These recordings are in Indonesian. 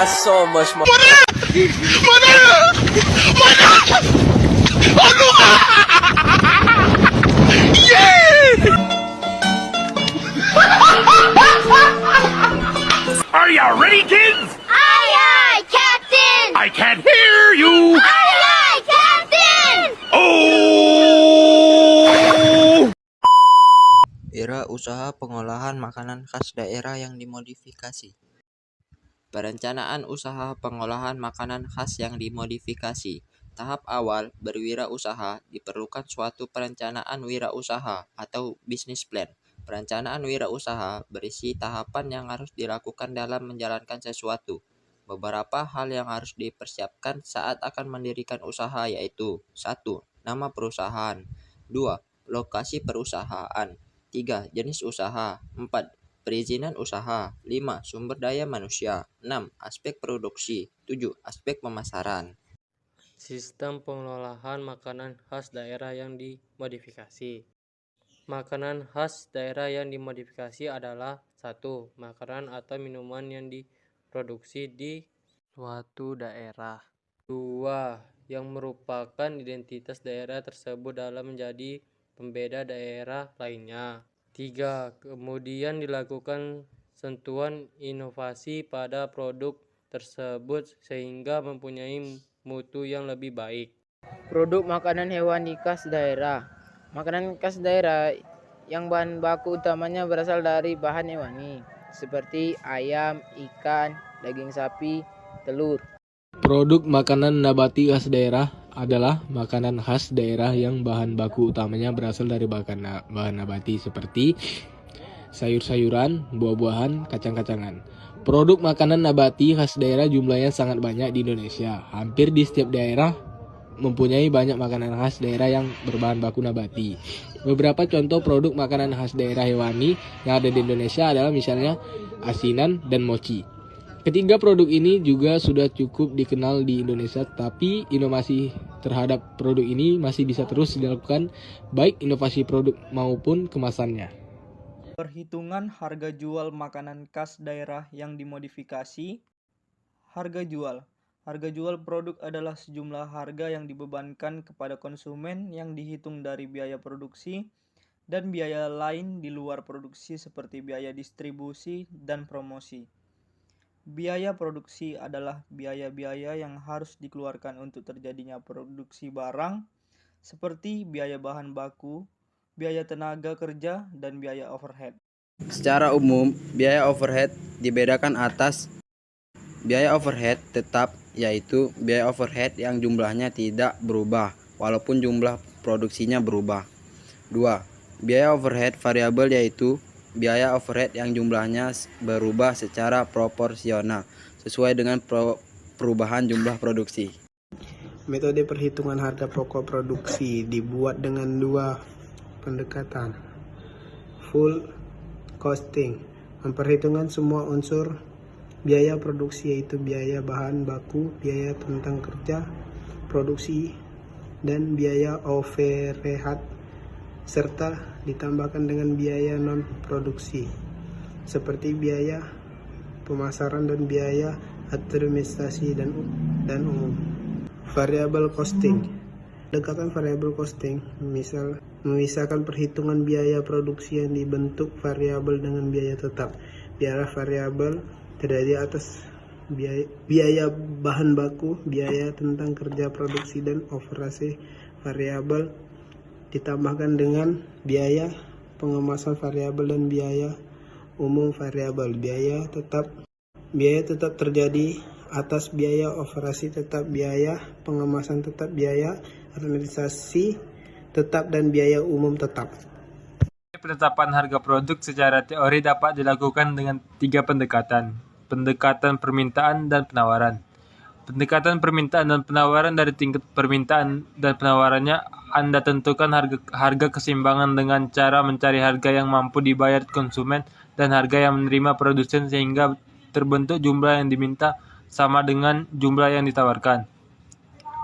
got so much more. Are you ready, kids? Aye, aye, Captain! I can't hear you. Aye, aye, Captain! Oh! Wira usaha pengolahan makanan khas daerah yang dimodifikasi. Perencanaan usaha pengolahan makanan khas yang dimodifikasi. Tahap awal berwirausaha diperlukan suatu perencanaan wirausaha atau business plan. Perencanaan wirausaha berisi tahapan yang harus dilakukan dalam menjalankan sesuatu. Beberapa hal yang harus dipersiapkan saat akan mendirikan usaha yaitu 1. Nama perusahaan. 2. Lokasi perusahaan. 3. Jenis usaha. 4. Perizinan usaha. 5. Sumber daya manusia. 6. Aspek produksi. 7. Aspek pemasaran. Sistem pengolahan makanan khas daerah yang dimodifikasi. Makanan khas daerah yang dimodifikasi adalah 1. Makanan atau minuman yang diproduksi di suatu daerah. 2. Yang merupakan identitas daerah tersebut dalam menjadi pembeda daerah lainnya. 3. Kemudian dilakukan sentuhan inovasi pada produk tersebut sehingga mempunyai mutu yang lebih baik. Produk makanan hewani khas daerah. Makanan khas daerah yang bahan baku utamanya berasal dari bahan hewani seperti ayam, ikan, daging sapi, telur. Produk makanan nabati khas daerah adalah makanan khas daerah yang bahan baku utamanya berasal dari bahan nabati seperti sayur-sayuran, buah-buahan, kacang-kacangan. Produk makanan nabati khas daerah jumlahnya sangat banyak di Indonesia. Hampir di setiap daerah mempunyai banyak makanan khas daerah yang berbahan baku nabati. Beberapa contoh produk makanan khas daerah hewani yang ada di Indonesia adalah misalnya asinan dan mochi. Ketiga produk ini juga sudah cukup dikenal di Indonesia, tapi inovasi terhadap produk ini masih bisa terus dilakukan, baik inovasi produk maupun kemasannya. Perhitungan harga jual makanan khas daerah yang dimodifikasi. Harga jual. Harga jual produk adalah sejumlah harga yang dibebankan kepada konsumen yang dihitung dari biaya produksi dan biaya lain di luar produksi seperti biaya distribusi dan promosi. Biaya produksi adalah biaya-biaya yang harus dikeluarkan untuk terjadinya produksi barang seperti biaya bahan baku, biaya tenaga kerja, dan biaya overhead. Secara umum, biaya overhead dibedakan atas biaya overhead tetap, yaitu biaya overhead yang jumlahnya tidak berubah walaupun jumlah produksinya berubah. 2. Biaya overhead variabel, yaitu biaya overhead yang jumlahnya berubah secara proporsional sesuai dengan perubahan jumlah produksi. Metode perhitungan harga pokok produksi dibuat dengan dua pendekatan. Full costing, memperhitungkan semua unsur biaya produksi yaitu biaya bahan baku, biaya tentang kerja produksi, dan biaya overhead, serta ditambahkan dengan biaya non-produksi seperti biaya pemasaran dan biaya administrasi dan umum. Variable costing. Pendekatan variable costing misal memisahkan perhitungan biaya produksi yang dibentuk variabel dengan biaya tetap. Biaya variabel terdiri atas biaya bahan baku, biaya tentang kerja produksi dan operasi variabel ditambahkan dengan biaya pengemasan variabel dan biaya umum variabel. Biaya tetap terjadi atas biaya operasi tetap, biaya pengemasan tetap, biaya administrasi tetap, dan biaya umum tetap. Penetapan harga produk secara teori dapat dilakukan dengan 3 pendekatan. Pendekatan permintaan dan penawaran. Pendekatan permintaan dan penawaran. Dari tingkat permintaan dan penawarannya, Anda tentukan harga keseimbangan dengan cara mencari harga yang mampu dibayar konsumen dan harga yang menerima produsen sehingga terbentuk jumlah yang diminta sama dengan jumlah yang ditawarkan.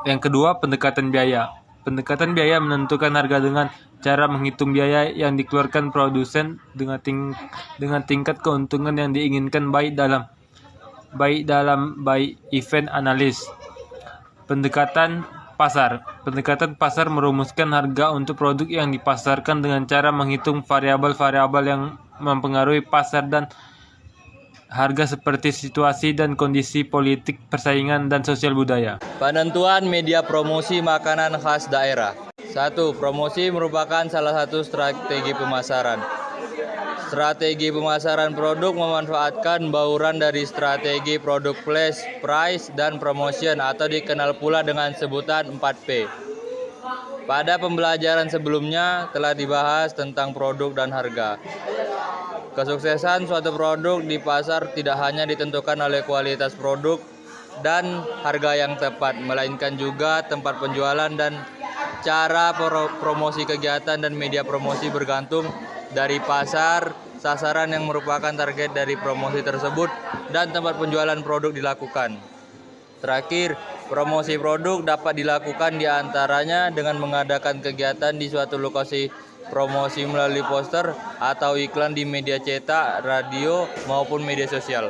Yang kedua, pendekatan biaya. Pendekatan biaya menentukan harga dengan cara menghitung biaya yang dikeluarkan produsen dengan tingkat keuntungan yang diinginkan baik dalam baik dalam baik event analis. Pendekatan pasar. Pendekatan pasar merumuskan harga untuk produk yang dipasarkan dengan cara menghitung variabel-variabel yang mempengaruhi pasar dan harga seperti situasi dan kondisi politik, persaingan, dan sosial budaya. Penentuan media promosi makanan khas daerah. 1. Promosi merupakan salah satu strategi pemasaran. Strategi pemasaran produk memanfaatkan bauran dari strategi produk flash, price, dan promotion atau dikenal pula dengan sebutan 4P. Pada pembelajaran sebelumnya telah dibahas tentang produk dan harga. Kesuksesan suatu produk di pasar tidak hanya ditentukan oleh kualitas produk dan harga yang tepat, melainkan juga tempat penjualan dan cara promosi kegiatan dan media promosi bergantung dari pasar, sasaran yang merupakan target dari promosi tersebut, dan tempat penjualan produk dilakukan. Terakhir, promosi produk dapat dilakukan diantaranya dengan mengadakan kegiatan di suatu lokasi promosi melalui poster atau iklan di media cetak, radio, maupun media sosial.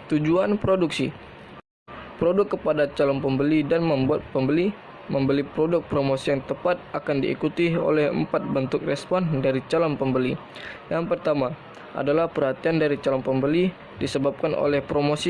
Tujuan produksi. Produk kepada calon pembeli dan membuat pembeli membeli produk promosi yang tepat akan diikuti oleh 4 bentuk respon dari calon pembeli. Yang pertama adalah perhatian dari calon pembeli disebabkan oleh promosi